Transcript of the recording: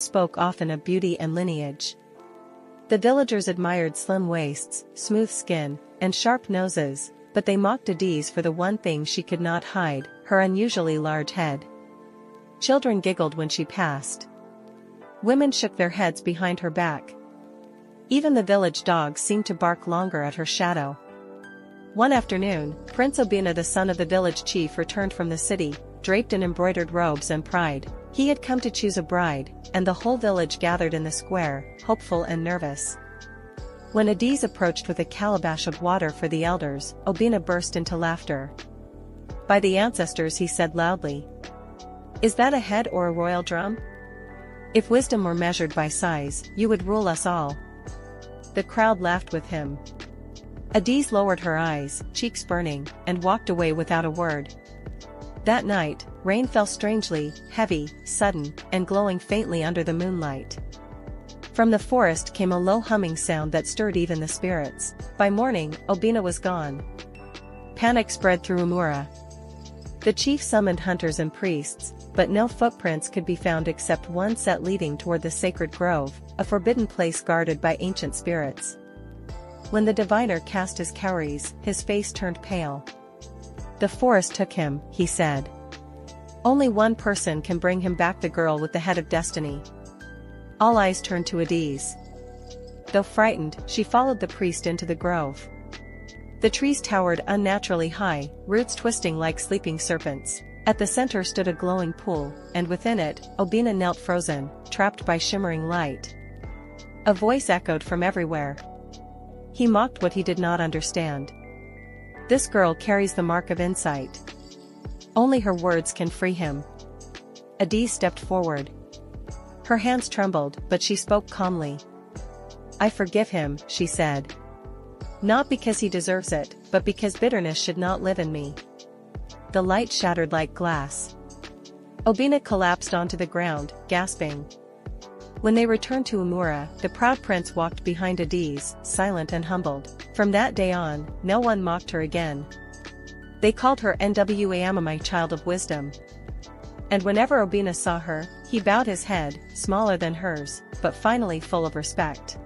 spoke often of beauty and lineage. The villagers admired slim waists, smooth skin, and sharp noses, but they mocked Teased for the one thing she could not hide, her unusually large head. Children giggled when she passed. Women shook their heads behind her back. Even the village dogs seemed to bark longer at her shadow. One afternoon, Prince Obina, the son of the village chief, returned from the city, draped in embroidered robes and pride. He had come to choose a bride, and the whole village gathered in the square, hopeful and nervous. When Teased approached with a calabash of water for the elders, Obina burst into laughter. "By the ancestors," he said loudly. "Is that a head or a royal drum? If wisdom were measured by size, you would rule us all." The crowd laughed with him. Teased lowered her eyes, cheeks burning, and walked away without a word. That night, rain fell strangely, heavy, sudden, and glowing faintly under the moonlight. From the forest came a low humming sound that stirred even the spirits. By morning, Obina was gone. Panic spread through Umura. The chief summoned hunters and priests, but no footprints could be found except one set leading toward the sacred grove, a forbidden place guarded by ancient spirits. When the diviner cast his cowries, his face turned pale. "The forest took him," he said. "Only one person can bring him back, the girl with the head of destiny." All eyes turned to Teased. Though frightened, she followed the priest into the grove. The trees towered unnaturally high, roots twisting like sleeping serpents. At the center stood a glowing pool, and within it, Obina knelt frozen, trapped by shimmering light. A voice echoed from everywhere. He mocked what he did not understand. "This girl carries the mark of insight. Only her words can free him." Teased stepped forward. Her hands trembled, but she spoke calmly. "I forgive him," she said. "Not because he deserves it, but because bitterness should not live in me." The light shattered like glass. Obina collapsed onto the ground, gasping. When they returned to Umura, the proud prince walked behind Teased, silent and humbled. From that day on, no one mocked her again. They called her Nwama, my child of wisdom. And whenever Obina saw her, he bowed his head, smaller than hers, but finally full of respect.